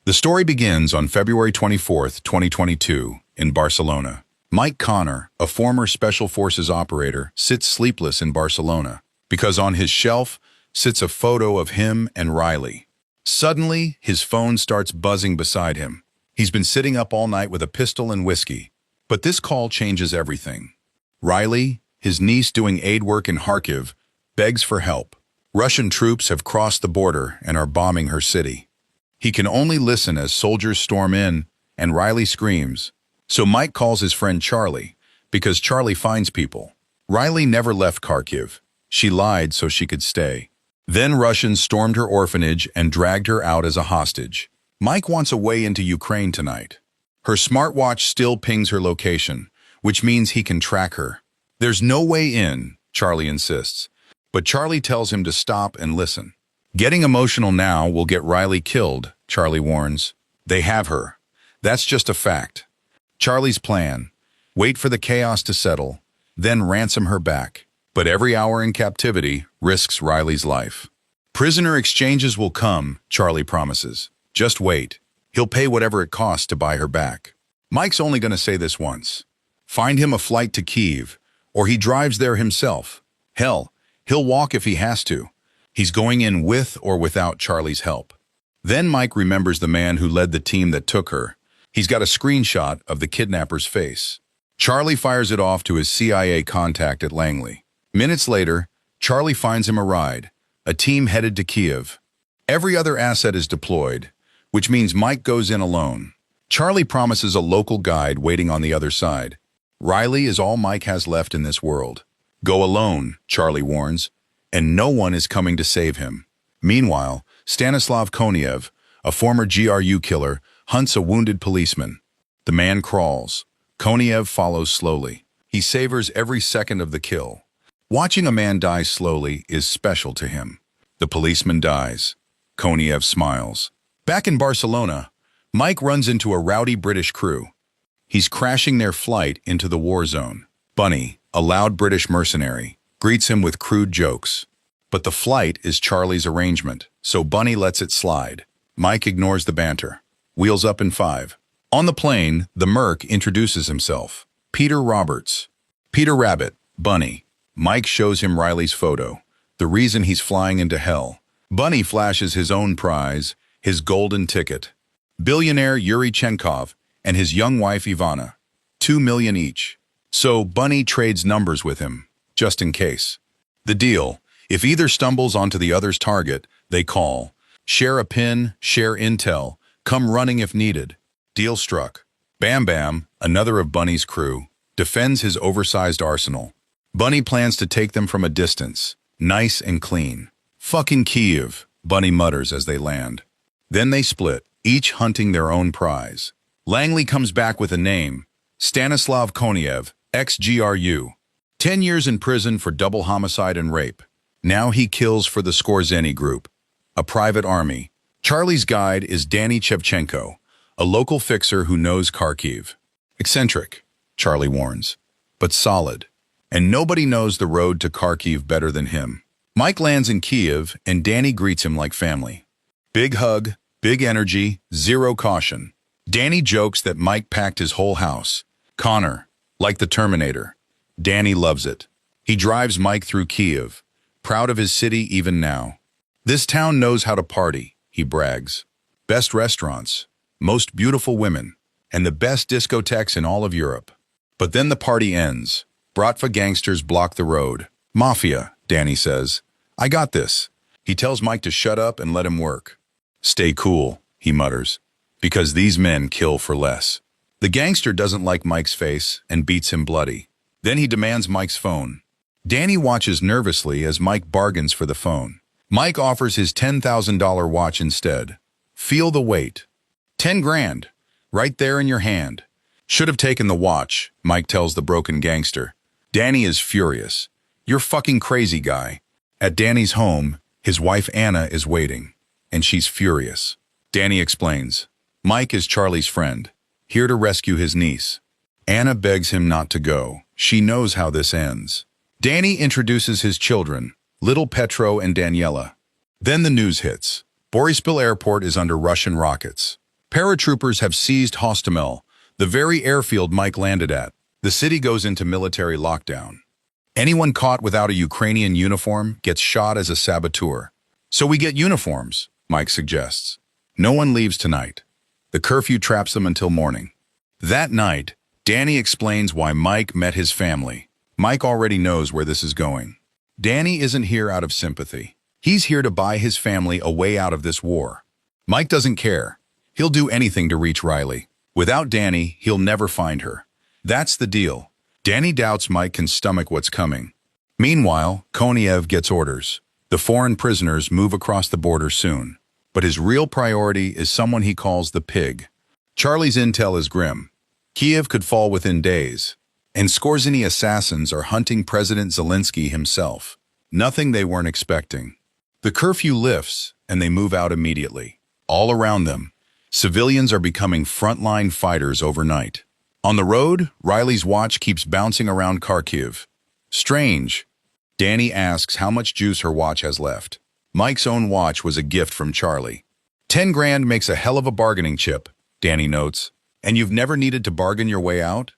The story begins on February 24th, 2022, in Barcelona. Mike Connor, a former Special Forces operator, sits sleepless in Barcelona because on his shelf sits a photo of him and Riley. Suddenly, his phone starts buzzing beside him. He's been sitting up all night with a pistol and whiskey. But this call changes everything. Riley, his niece doing aid work in Kharkiv, begs for help. Russian troops have crossed the border and are bombing her city. He can only listen as soldiers storm in, and Riley screams. So Mike calls his friend Charlie, because Charlie finds people. Riley never left Kharkiv. She lied so she could stay. Then Russians stormed her orphanage and dragged her out as a hostage. Mike wants a way into Ukraine tonight. Her smartwatch still pings her location, which means he can track her. There's no way in, Charlie insists. But Charlie tells him to stop and listen. Getting emotional now will get Riley killed, Charlie warns. They have her. That's just a fact. Charlie's plan: wait for the chaos to settle, then ransom her back. But every hour in captivity risks Riley's life. Prisoner exchanges will come, Charlie promises. Just wait. He'll pay whatever it costs to buy her back. Mike's only going to say this once. Find him a flight to Kyiv, or he drives there himself. Hell, he'll walk if he has to. He's going in with or without Charlie's help. Then Mike remembers the man who led the team that took her. He's got a screenshot of the kidnapper's face. Charlie fires it off to his CIA contact at Langley. Minutes later, Charlie finds him a ride, a team headed to Kyiv. Every other asset is deployed, which means Mike goes in alone. Charlie promises a local guide waiting on the other side. Riley is all Mike has left in this world. Go alone, Charlie warns, and no one is coming to save him. Meanwhile, Stanislav Koniev, a former GRU killer, hunts a wounded policeman. The man crawls. Koniev follows slowly. He savors every second of the kill. Watching a man die slowly is special to him. The policeman dies. Koniev smiles. Back in Barcelona, Mike runs into a rowdy British crew. He's crashing their flight into the war zone. Bunny, a loud British mercenary, greets him with crude jokes. But the flight is Charlie's arrangement, so Bunny lets it slide. Mike ignores the banter. Wheels up in 5. On the plane, the Merc introduces himself. Peter Roberts. Peter Rabbit, Bunny. Mike shows him Riley's photo, the reason he's flying into hell. Bunny flashes his own prize, his golden ticket. Billionaire Yuri Chenkov and his young wife Ivana. $2 million each. So Bunny trades numbers with him, just in case. The deal: if either stumbles onto the other's target, they call. Share a pin, share intel, come running if needed. Deal struck. Bam Bam, another of Bunny's crew, defends his oversized arsenal. Bunny plans to take them from a distance, nice and clean. Fucking Kyiv, Bunny mutters as they land. Then they split, each hunting their own prize. Langley comes back with a name: Stanislav Koniev, ex-GRU. 10 years in prison for double homicide and rape. Now he kills for the Skorzeny Group, a private army. Charlie's guide is Danny Shevchenko, a local fixer who knows Kharkiv. Eccentric, Charlie warns, but solid. And nobody knows the road to Kharkiv better than him. Mike lands in Kyiv, and Danny greets him like family. Big hug, big energy, zero caution. Danny jokes that Mike packed his whole house. Connor, like the Terminator. Danny loves it. He drives Mike through Kyiv, proud of his city even now. This town knows how to party, he brags. Best restaurants, most beautiful women, and the best discotheques in all of Europe. But then the party ends. Bratva gangsters block the road. Mafia, Danny says. I got this. He tells Mike to shut up and let him work. Stay cool, he mutters, because these men kill for less. The gangster doesn't like Mike's face and beats him bloody. Then he demands Mike's phone. Danny watches nervously as Mike bargains for the phone. Mike offers his $10,000 watch instead. Feel the weight. 10 grand, right there in your hand. Should have taken the watch, Mike tells the broken gangster. Danny is furious. You're fucking crazy, guy. At Danny's home, his wife Anna is waiting, and she's furious. Danny explains. Mike is Charlie's friend, here to rescue his niece. Anna begs him not to go. She knows how this ends. Danny introduces his children, little Petro and Daniela. Then the news hits. Borispil Airport is under Russian rockets. Paratroopers have seized Hostomel, the very airfield Mike landed at. The city goes into military lockdown. Anyone caught without a Ukrainian uniform gets shot as a saboteur. So we get uniforms, Mike suggests. No one leaves tonight. The curfew traps them until morning. That night, Danny explains why Mike met his family. Mike already knows where this is going. Danny isn't here out of sympathy. He's here to buy his family a way out of this war. Mike doesn't care. He'll do anything to reach Riley. Without Danny, he'll never find her. That's the deal. Danny doubts Mike can stomach what's coming. Meanwhile, Koniev gets orders. The foreign prisoners move across the border soon. But his real priority is someone he calls the pig. Charlie's intel is grim. Kiev could fall within days. And Skorzeny assassins are hunting President Zelensky himself. Nothing they weren't expecting. The curfew lifts, and they move out immediately. All around them, civilians are becoming frontline fighters overnight. On the road, Riley's watch keeps bouncing around Kharkiv. Strange. Danny asks how much juice her watch has left. Mike's own watch was a gift from Charlie. 10 grand makes a hell of a bargaining chip, Danny notes. And you've never needed to bargain your way out?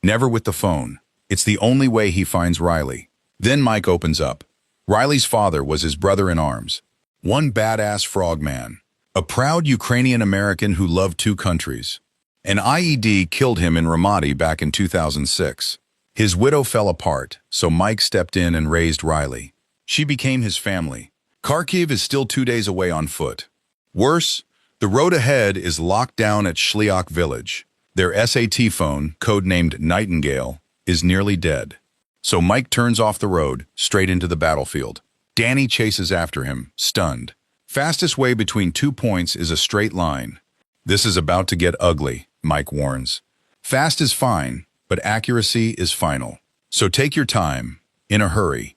Never with the phone. It's the only way he finds Riley. Then Mike opens up. Riley's father was his brother-in-arms. One badass frogman. A proud Ukrainian-American who loved two countries. An IED killed him in Ramadi back in 2006. His widow fell apart, so Mike stepped in and raised Riley. She became his family. Kharkiv is still 2 days away on foot. Worse, the road ahead is locked down at Shliak village. Their SAT phone, codenamed Nightingale, is nearly dead. So Mike turns off the road, straight into the battlefield. Danny chases after him, stunned. Fastest way between 2 points is a straight line. This is about to get ugly, Mike warns. Fast is fine, but accuracy is final. So take your time, in a hurry.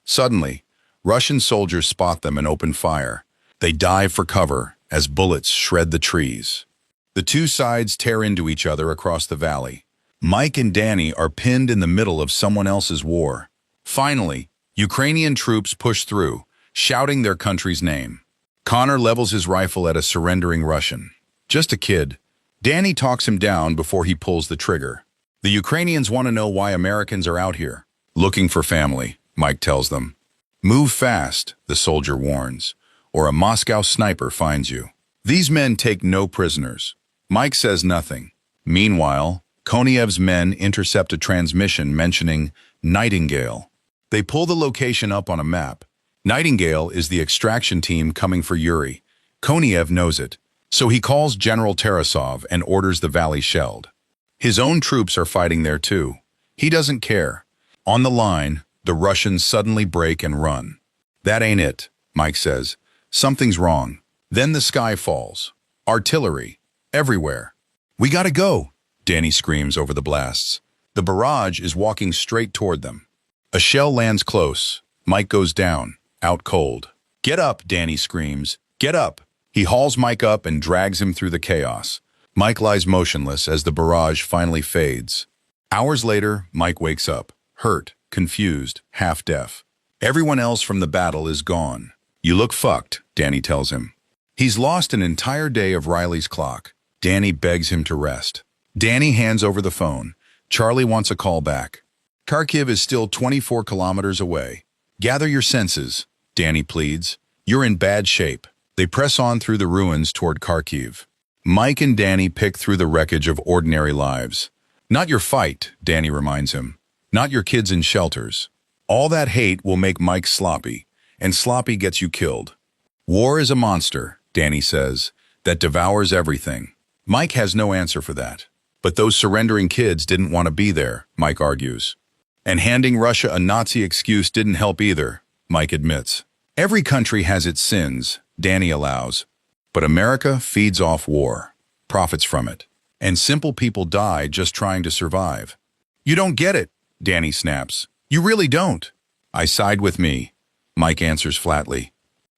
Suddenly, Russian soldiers spot them and open fire. They dive for cover as bullets shred the trees. The two sides tear into each other across the valley. Mike and Danny are pinned in the middle of someone else's war. Finally, Ukrainian troops push through, shouting their country's name. Connor levels his rifle at a surrendering Russian. Just a kid. Danny talks him down before he pulls the trigger. The Ukrainians want to know why Americans are out here. Looking for family, Mike tells them. Move fast, the soldier warns, or a Moscow sniper finds you. These men take no prisoners. Mike says nothing. Meanwhile, Koniev's men intercept a transmission mentioning Nightingale. They pull the location up on a map. Nightingale is the extraction team coming for Yuri. Koniev knows it, so he calls General Tarasov and orders the valley shelled. His own troops are fighting there too. He doesn't care. On the line, the Russians suddenly break and run. That ain't it, Mike says. Something's wrong. Then the sky falls. Artillery. Everywhere. We gotta go, Danny screams over the blasts. The barrage is walking straight toward them. A shell lands close. Mike goes down, out cold. Get up, Danny screams. Get up. He hauls Mike up and drags him through the chaos. Mike lies motionless as the barrage finally fades. Hours later, Mike wakes up, hurt, confused, half-deaf. Everyone else from the battle is gone. You look fucked, Danny tells him. He's lost an entire day of Riley's clock. Danny begs him to rest. Danny hands over the phone. Charlie wants a call back. Kharkiv is still 24 kilometers away. Gather your senses, Danny pleads. You're in bad shape. They press on through the ruins toward Kharkiv. Mike and Danny pick through the wreckage of ordinary lives. Not your fight, Danny reminds him. Not your kids in shelters. All that hate will make Mike sloppy, and sloppy gets you killed. War is a monster, Danny says, that devours everything. Mike has no answer for that. But those surrendering kids didn't want to be there, Mike argues. And handing Russia a Nazi excuse didn't help either, Mike admits. Every country has its sins, Danny allows. But America feeds off war, profits from it. And simple people die just trying to survive. You don't get it, Danny snaps. You really don't. I side with me, Mike answers flatly.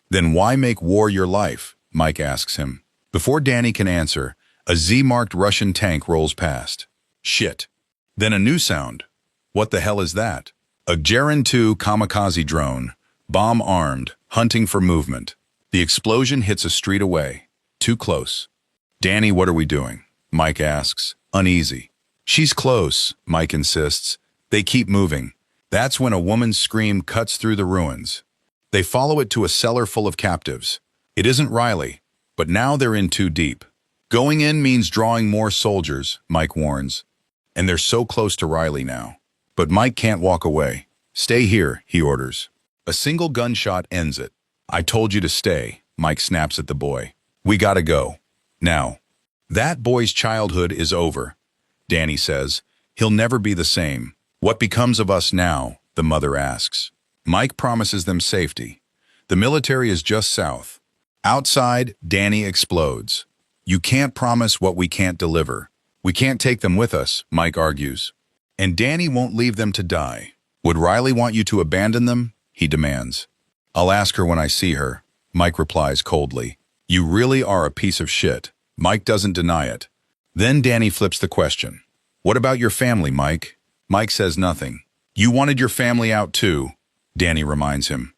Then why make war your life? Mike asks him. Before Danny can answer, a Z-marked Russian tank rolls past. Shit. Then a new sound. What the hell is that? A Gerin 2 kamikaze drone, bomb-armed, hunting for movement. The explosion hits a street away. Too close. Danny, what are we doing? Mike asks, uneasy. She's close, Mike insists. They keep moving. That's when a woman's scream cuts through the ruins. They follow it to a cellar full of captives. It isn't Riley, but now they're in too deep. Going in means drawing more soldiers, Mike warns. And they're so close to Riley now. But Mike can't walk away. Stay here, he orders. A single gunshot ends it. I told you to stay, Mike snaps at the boy. We gotta go. Now. That boy's childhood is over, Danny says. He'll never be the same. What becomes of us now? The mother asks. Mike promises them safety. The military is just south. Outside, Danny explodes. You can't promise what we can't deliver. We can't take them with us, Mike argues. And Danny won't leave them to die. Would Riley want you to abandon them? He demands. I'll ask her when I see her, Mike replies coldly. You really are a piece of shit. Mike doesn't deny it. Then Danny flips the question. What about your family, Mike? Mike says nothing. You wanted your family out too, Danny reminds him.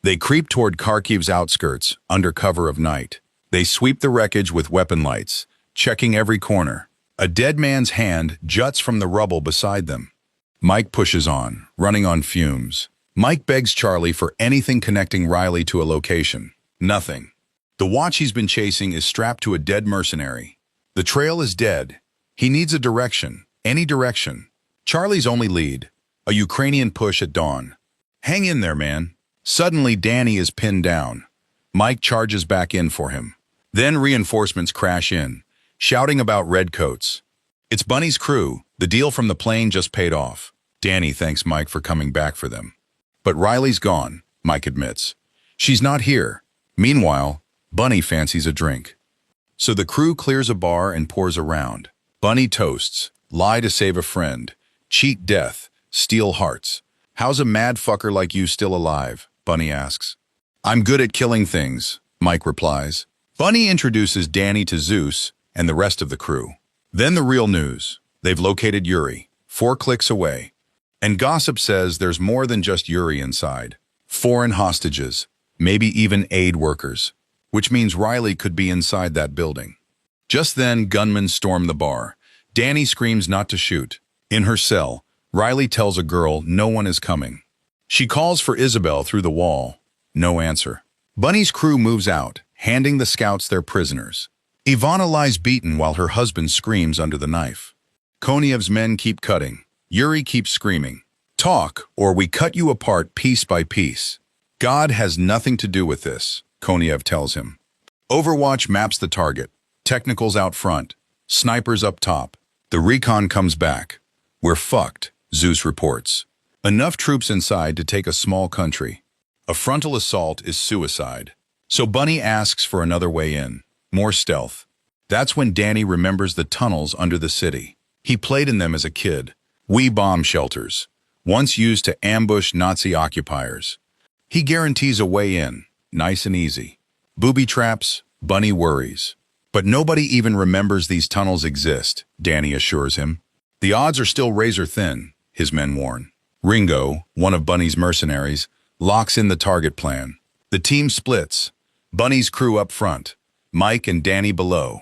They creep toward Kharkiv's outskirts, under cover of night. They sweep the wreckage with weapon lights, checking every corner. A dead man's hand juts from the rubble beside them. Mike pushes on, running on fumes. Mike begs Charlie for anything connecting Riley to a location. Nothing. The watch he's been chasing is strapped to a dead mercenary. The trail is dead. He needs a direction, any direction. Charlie's only lead, a Ukrainian push at dawn. Hang in there, man. Suddenly, Danny is pinned down. Mike charges back in for him. Then reinforcements crash in, shouting about redcoats. It's Bunny's crew. The deal from the plane just paid off. Danny thanks Mike for coming back for them. But Riley's gone, Mike admits. She's not here. Meanwhile, Bunny fancies a drink. So the crew clears a bar and pours a round. Bunny toasts, lie to save a friend, cheat death, steal hearts. How's a mad fucker like you still alive? Bunny asks. I'm good at killing things, Mike replies. Bunny introduces Danny to Zeus and the rest of the crew. Then the real news. They've located Yuri, 4 clicks away. And gossip says there's more than just Yuri inside. Foreign hostages, maybe even aid workers. Which means Riley could be inside that building. Just then, gunmen storm the bar. Danny screams not to shoot. In her cell, Riley tells a girl no one is coming. She calls for Isabel through the wall. No answer. Bunny's crew moves out, handing the scouts their prisoners. Ivana lies beaten while her husband screams under the knife. Koniev's men keep cutting. Yuri keeps screaming. Talk, or we cut you apart piece by piece. God has nothing to do with this, Koniev tells him. Overwatch maps the target. Technicals out front. Snipers up top. The recon comes back. We're fucked, Zeus reports. Enough troops inside to take a small country. A frontal assault is suicide. So Bunny asks for another way in. More stealth. That's when Danny remembers the tunnels under the city. He played in them as a kid. Wee bomb shelters, once used to ambush Nazi occupiers. He guarantees a way in, nice and easy. Booby traps, Bunny worries. But nobody even remembers these tunnels exist, Danny assures him. The odds are still razor thin, his men warn. Ringo, one of Bunny's mercenaries, locks in the target plan. The team splits. Bunny's crew up front, Mike and Danny below.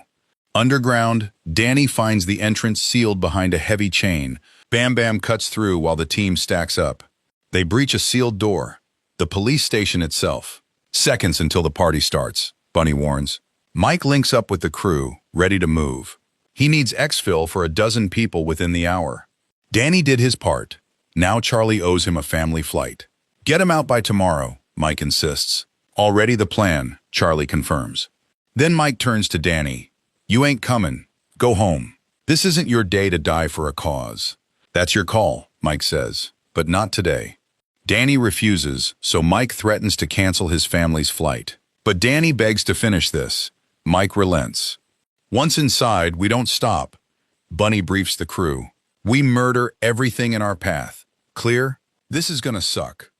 Underground, Danny finds the entrance sealed behind a heavy chain. Bam Bam cuts through while the team stacks up. They breach a sealed door. The police station itself. Seconds until the party starts, Bunny warns. Mike links up with the crew, ready to move. He needs exfil for 12 people within the hour. Danny did his part. Now Charlie owes him a family flight. Get him out by tomorrow, Mike insists. Already the plan, Charlie confirms. Then Mike turns to Danny. You ain't coming. Go home. This isn't your day to die for a cause. That's your call, Mike says, but not today. Danny refuses, so Mike threatens to cancel his family's flight. But Danny begs to finish this. Mike relents. Once inside, we don't stop. Bunny briefs the crew. We murder everything in our path. Clear? This is gonna suck.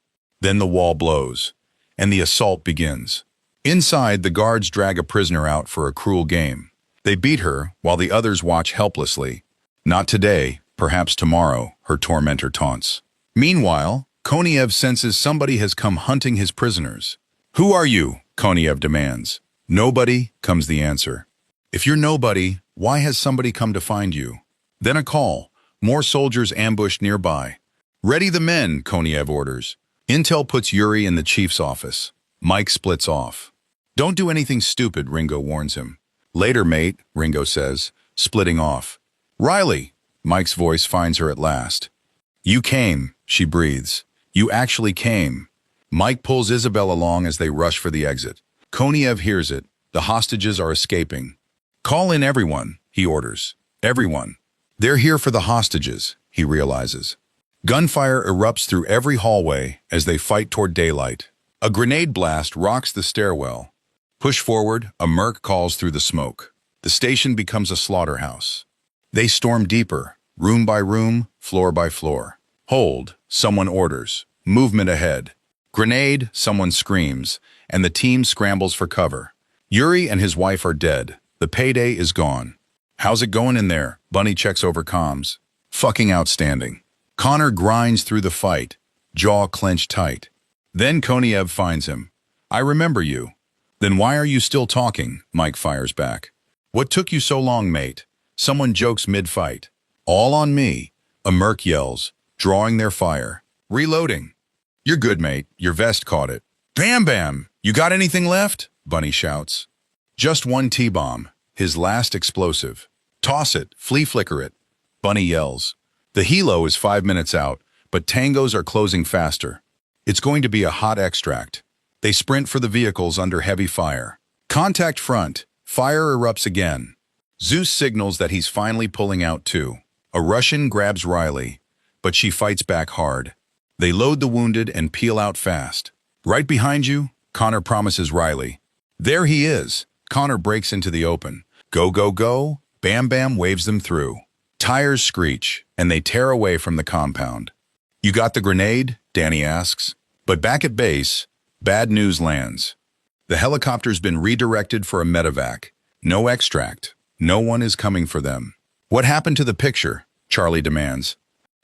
Then the wall blows, and the assault begins. Inside, the guards drag a prisoner out for a cruel game. They beat her, while the others watch helplessly. Not today, perhaps tomorrow, her tormentor taunts. Meanwhile, Koniev senses somebody has come hunting his prisoners. Who are you? Koniev demands. Nobody, comes the answer. If you're nobody, why has somebody come to find you? Then a call. More soldiers ambushed nearby. Ready the men, Koniev orders. Intel puts Yuri in the chief's office. Mike splits off. Don't do anything stupid, Ringo warns him. Later, mate, Ringo says, splitting off. Riley, Mike's voice finds her at last. You came, she breathes. You actually came. Mike pulls Isabel along as they rush for the exit. Koniev hears it. The hostages are escaping. Call in everyone, he orders. Everyone. They're here for the hostages, he realizes. Gunfire erupts through every hallway as they fight toward daylight. A grenade blast rocks the stairwell. Push forward, a Merc calls through the smoke. The station becomes a slaughterhouse. They storm deeper, room by room, floor by floor. Hold, someone orders. Movement ahead. Grenade, someone screams, and the team scrambles for cover. Yuri and his wife are dead. The payday is gone. How's it going in there? Bunny checks over comms. Fucking outstanding. Connor grinds through the fight, jaw clenched tight. Then Koniev finds him. I remember you. Then why are you still talking? Mike fires back. What took you so long, mate? Someone jokes mid-fight. All on me. A Merc yells, drawing their fire. Reloading. You're good, mate. Your vest caught it. Bam bam! You got anything left? Bunny shouts. Just one T-bomb, his last explosive. Toss it, flea flicker it. Bunny yells. The helo is 5 minutes out, but tangos are closing faster. It's going to be a hot extract. They sprint for the vehicles under heavy fire. Contact front. Fire erupts again. Zeus signals that he's finally pulling out too. A Russian grabs Riley, but she fights back hard. They load the wounded and peel out fast. Right behind you, Connor promises Riley. There he is. Connor breaks into the open. Go, go, go. Bam Bam waves them through. Tires screech, and they tear away from the compound. You got the grenade? Danny asks. But back at base, bad news lands. The helicopter's been redirected for a medevac. No extract. No one is coming for them. What happened to the picture? Charlie demands.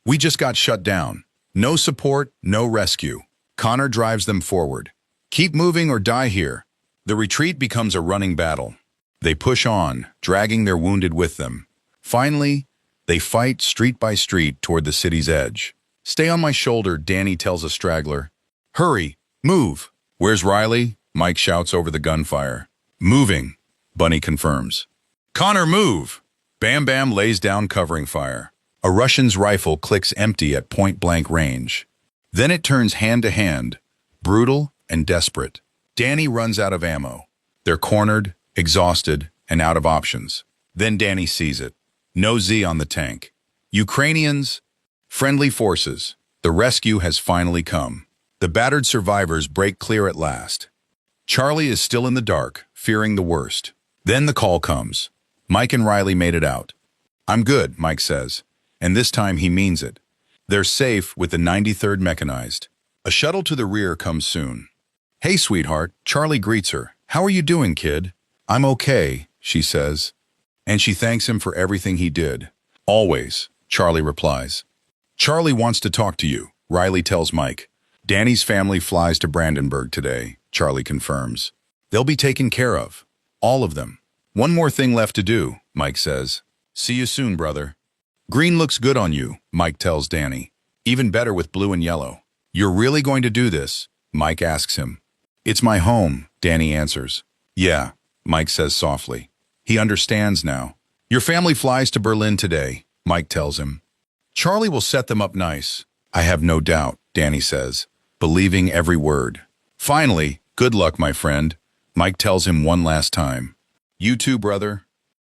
We just got shut down. No support, no rescue. Connor drives them forward. Keep moving or die here. The retreat becomes a running battle. They push on, dragging their wounded with them. Finally, they fight street by street toward the city's edge. Stay on my shoulder, Danny tells a straggler. Hurry, move. Where's Riley? Mike shouts over the gunfire. Moving, Bunny confirms. Connor, move! Bam Bam lays down covering fire. A Russian's rifle clicks empty at point-blank range. Then it turns hand to hand, brutal and desperate. Danny runs out of ammo. They're cornered, exhausted, and out of options. Then Danny sees it. No Z on the tank. Ukrainians, friendly forces. The rescue has finally come. The battered survivors break clear at last. Charlie is still in the dark, fearing the worst. Then the call comes. Mike and Riley made it out. I'm good, Mike says. And this time he means it. They're safe with the 93rd Mechanized. A shuttle to the rear comes soon. Hey, sweetheart, Charlie greets her. How are you doing, kid? I'm okay, she says. And she thanks him for everything he did. Always, Charlie replies. Charlie wants to talk to you, Riley tells Mike. Danny's family flies to Brandenburg today, Charlie confirms. They'll be taken care of. All of them. One more thing left to do, Mike says. See you soon, brother. Green looks good on you, Mike tells Danny. Even better with blue and yellow. You're really going to do this? Mike asks him. It's my home, Danny answers. Yeah, Mike says softly. He understands now. Your family flies to Berlin today, Mike tells him. Charlie will set them up nice. I have no doubt, Danny says, believing every word. Finally, good luck, my friend, Mike tells him one last time. You too, brother.